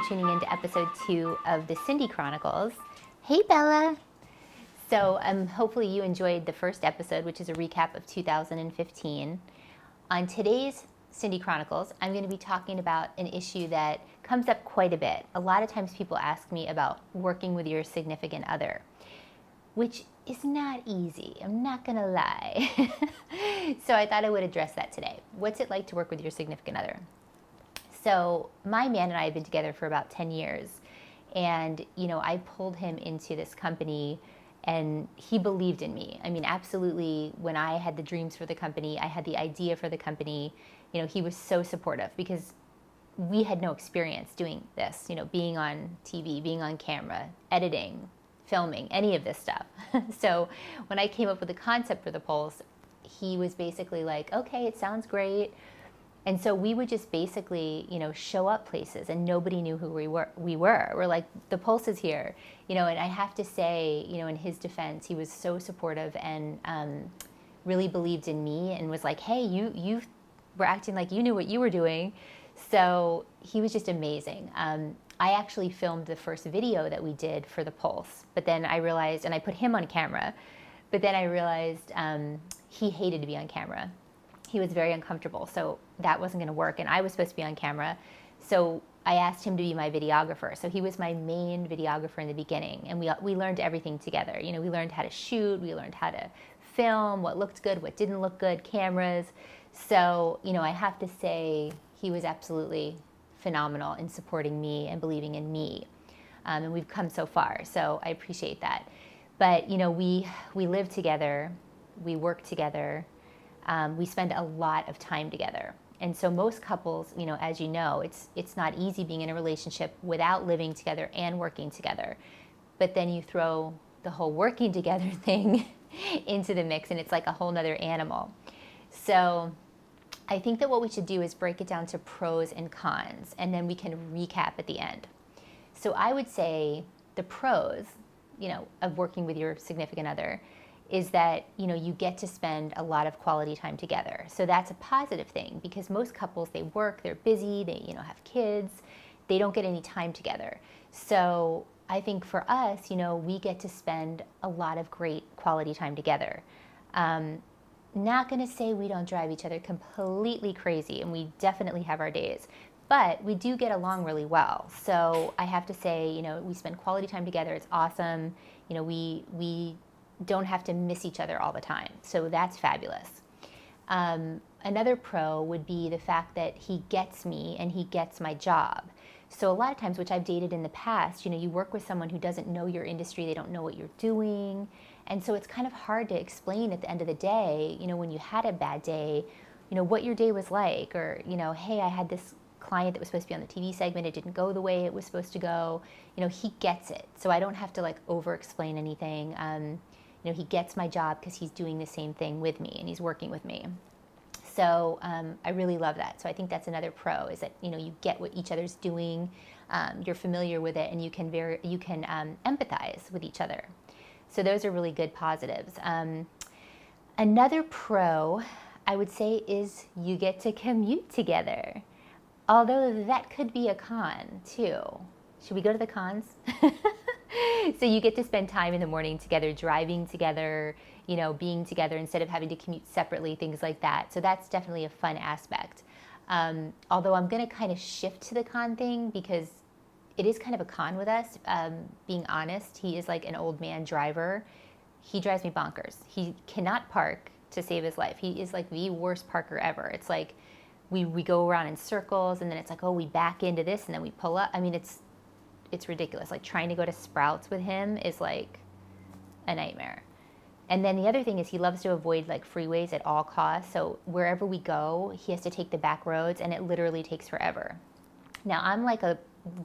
tuning in to episode 2 of the Cindy Chronicles. Hey, Bella. So hopefully you enjoyed the first episode, which is a recap of 2015. On today's Cindy Chronicles, I'm going to be talking about an issue that comes up quite a bit. A lot of times people ask me about working with your significant other, which is not easy. I'm not going to lie. So I thought I would address that today. What's it like to work with your significant other? So my man and I have been together for about 10 years. And, I pulled him into this company and he believed in me. I mean, absolutely, when I had the dreams for the company, I had the idea for the company, he was so supportive because we had no experience doing this, being on TV, being on camera, editing, filming, any of this stuff. So when I came up with the concept for the Pulse, he was basically like, okay, it sounds great. And so we would just basically, show up places and nobody knew who we were. We're like, the Pulse is here, and I have to say, in his defense, he was so supportive and really believed in me and was like, hey, you were acting like you knew what you were doing. So he was just amazing. I actually filmed the first video that we did for the Pulse, but then I realized, and I put him on camera, but then I realized he hated to be on camera. He was very uncomfortable, so that wasn't going to work, and I was supposed to be on camera, so I asked him to be my videographer. So he was my main videographer in the beginning, and we learned everything together. We learned how to shoot, we learned how to film, what looked good, what didn't look good, cameras. So, I have to say he was absolutely phenomenal in supporting me and believing in me, and we've come so far, so I appreciate that. But, we live together, we work together, we spend a lot of time together. And so most couples, as you know, it's not easy being in a relationship without living together and working together. But then you throw the whole working together thing into the mix and it's like a whole nother animal. So I think that what we should do is break it down to pros and cons, and then we can recap at the end. So I would say the pros, of working with your significant other is that, you get to spend a lot of quality time together. So that's a positive thing because most couples, they work, they're busy, they, have kids, they don't get any time together. So I think for us, we get to spend a lot of great quality time together. Not going to say we don't drive each other completely crazy, and we definitely have our days, but we do get along really well. So I have to say, we spend quality time together. It's awesome. We don't have to miss each other all the time. So that's fabulous. Another pro would be the fact that he gets me and he gets my job. So a lot of times, which I've dated in the past, you work with someone who doesn't know your industry, they don't know what you're doing. And so it's kind of hard to explain at the end of the day, when you had a bad day, what your day was like, or, hey, I had this client that was supposed to be on the TV segment, it didn't go the way it was supposed to go. He gets it. So I don't have to like over explain anything. He gets my job because he's doing the same thing with me and he's working with me. So I really love that. So I think that's another pro is that, you get what each other's doing, you're familiar with it, and you can empathize with each other. So those are really good positives. Another pro, I would say, is you get to commute together. Although that could be a con too. Should we go to the cons? So you get to spend time in the morning together, driving together, being together instead of having to commute separately, things like that. So that's definitely a fun aspect. Although I'm going to kind of shift to the con thing because it is kind of a con with us. Being honest, he is like an old man driver. He drives me bonkers. He cannot park to save his life. He is like the worst parker ever. It's like we go around in circles and then it's like, oh, we back into this and then we pull up. I mean, it's ridiculous. Like trying to go to Sprouts with him is like a nightmare. And then the other thing is he loves to avoid like freeways at all costs. So wherever we go, he has to take the back roads and it literally takes forever. Now I'm like a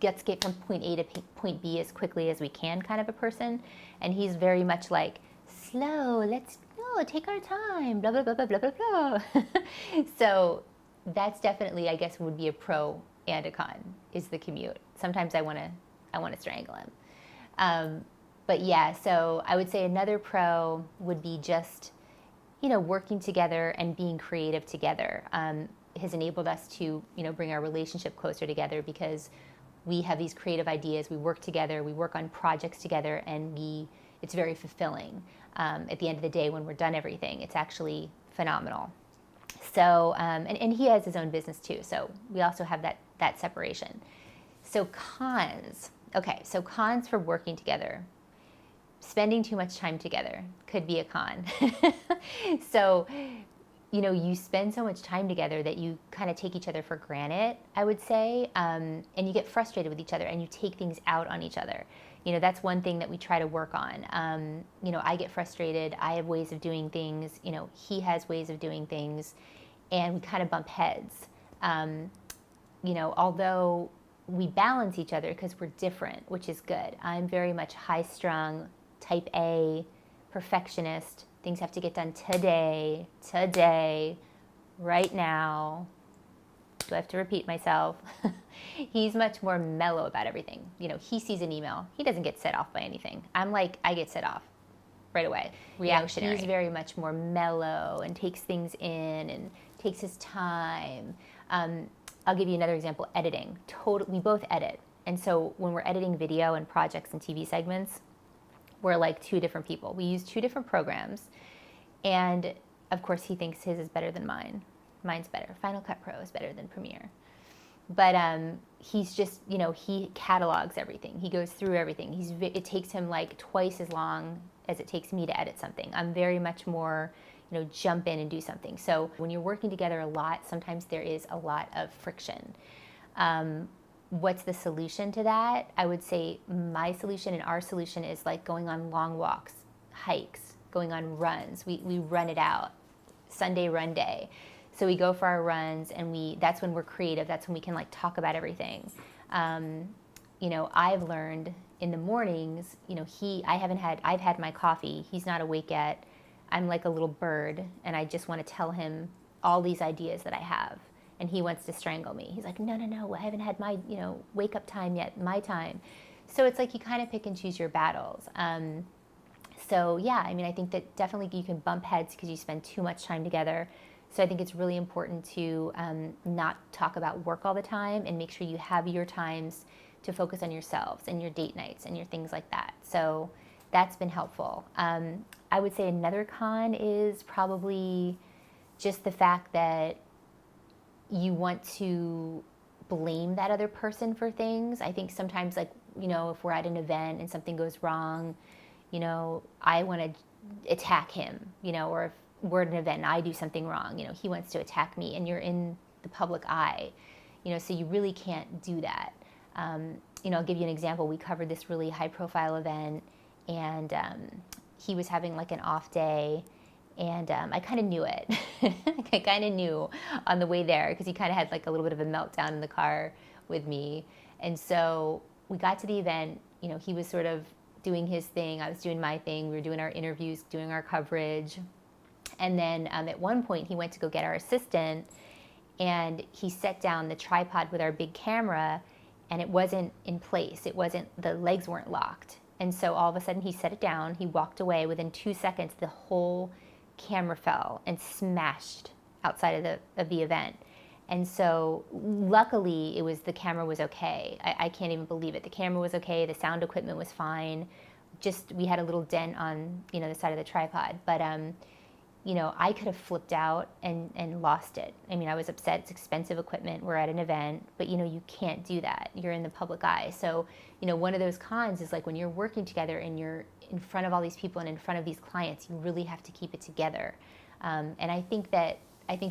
let's get from point A to point B as quickly as we can kind of a person. And he's very much like, slow, let's go, take our time, blah, blah, blah, blah, blah, blah, blah. So that's definitely, I guess, would be a pro and a con, is the commute. Sometimes I want to strangle him. But yeah, so I would say another pro would be just, working together and being creative together has enabled us to, bring our relationship closer together because we have these creative ideas, we work together, we work on projects together, and it's very fulfilling. At the end of the day, when we're done everything, it's actually phenomenal. So, and he has his own business too, so we also have that separation. So cons. Okay, so cons for working together. Spending too much time together could be a con. So, you spend so much time together that you kind of take each other for granted, I would say, and you get frustrated with each other and you take things out on each other. That's one thing that we try to work on. I get frustrated. I have ways of doing things. He has ways of doing things, and we kind of bump heads. Although we balance each other because we're different, which is good. I'm very much high-strung, type A, perfectionist. Things have to get done today, right now. Do I have to repeat myself? He's much more mellow about everything. He sees an email. He doesn't get set off by anything. I'm like, I get set off right away. Reactionary. He's very much more mellow and takes things in and takes his time. I'll give you another example, editing. We both edit. And so when we're editing video and projects and TV segments, we're like two different people. We use two different programs. And of course, he thinks his is better than mine. Mine's better. Final Cut Pro is better than Premiere. But he's just, he catalogs everything. He goes through everything. It takes him like twice as long as it takes me to edit something. I'm very much more, jump in and do something. So when you're working together a lot, sometimes there is a lot of friction. What's the solution to that? I would say my solution and our solution is like going on long walks, hikes, going on runs. We run it out. Sunday run day. So we go for our runs, and that's when we're creative. That's when we can like talk about everything. I've learned in the mornings, I've had my coffee. He's not awake yet. I'm like a little bird, and I just want to tell him all these ideas that I have. And he wants to strangle me. He's like, no, I haven't had my, wake up time yet, my time. So it's like you kind of pick and choose your battles. I think that definitely you can bump heads because you spend too much time together. So I think it's really important to not talk about work all the time and make sure you have your times to focus on yourselves and your date nights and your things like that. So that's been helpful. I would say another con is probably just the fact that you want to blame that other person for things. I think sometimes, like, if we're at an event and something goes wrong, I want to attack him, or if we're at an event and I do something wrong, he wants to attack me, and you're in the public eye, so you really can't do that. I'll give you an example. We covered this really high profile event, and he was having like an off day, and I kind of knew it. I kind of knew on the way there because he kind of had like a little bit of a meltdown in the car with me. And so we got to the event, he was sort of doing his thing. I was doing my thing. We were doing our interviews, doing our coverage. And then at one point he went to go get our assistant, and he set down the tripod with our big camera, and it wasn't in place. The legs weren't locked. And so all of a sudden he set it down, he walked away. Within 2 seconds, the whole camera fell and smashed outside of the event. And so luckily the camera was okay. I can't even believe it. The camera was okay, the sound equipment was fine. Just we had a little dent on, the side of the tripod. But I could have flipped out and lost it. I was upset. It's expensive equipment. We're at an event, but you can't do that. You're in the public eye. So, one of those cons is like when you're working together and you're in front of all these people and in front of these clients, you really have to keep it together. And I think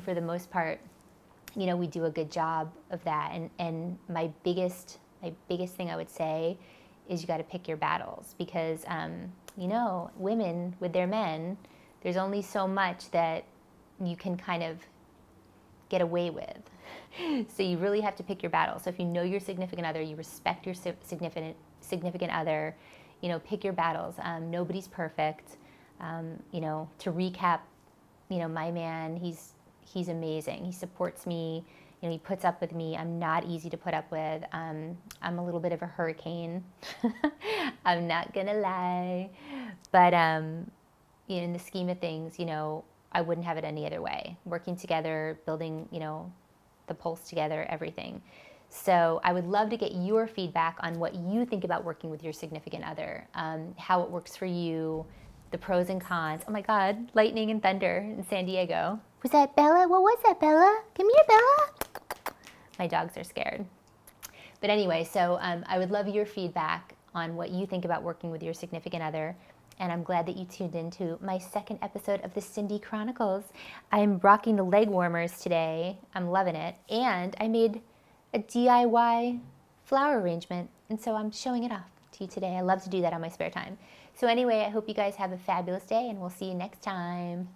for the most part, we do a good job of that. And my biggest thing I would say is you got to pick your battles, because, women with their men, there's only so much that you can kind of get away with. So you really have to pick your battles. So if you know your significant other, you respect your significant other, pick your battles. Nobody's perfect. To recap, my man, he's amazing. He supports me. He puts up with me. I'm not easy to put up with. I'm a little bit of a hurricane. I'm not gonna lie. But in the scheme of things, I wouldn't have it any other way. Working together, building, the pulse together, everything. So I would love to get your feedback on what you think about working with your significant other, how it works for you, the pros and cons. Oh my God, lightning and thunder in San Diego. Was that Bella? What was that, Bella? Come here, Bella. My dogs are scared. But anyway, so I would love your feedback on what you think about working with your significant other. And I'm glad that you tuned into my second episode of the Cindy Chronicles. I'm rocking the leg warmers today. I'm loving it. And I made a DIY flower arrangement. And so I'm showing it off to you today. I love to do that on my spare time. So anyway, I hope you guys have a fabulous day and we'll see you next time.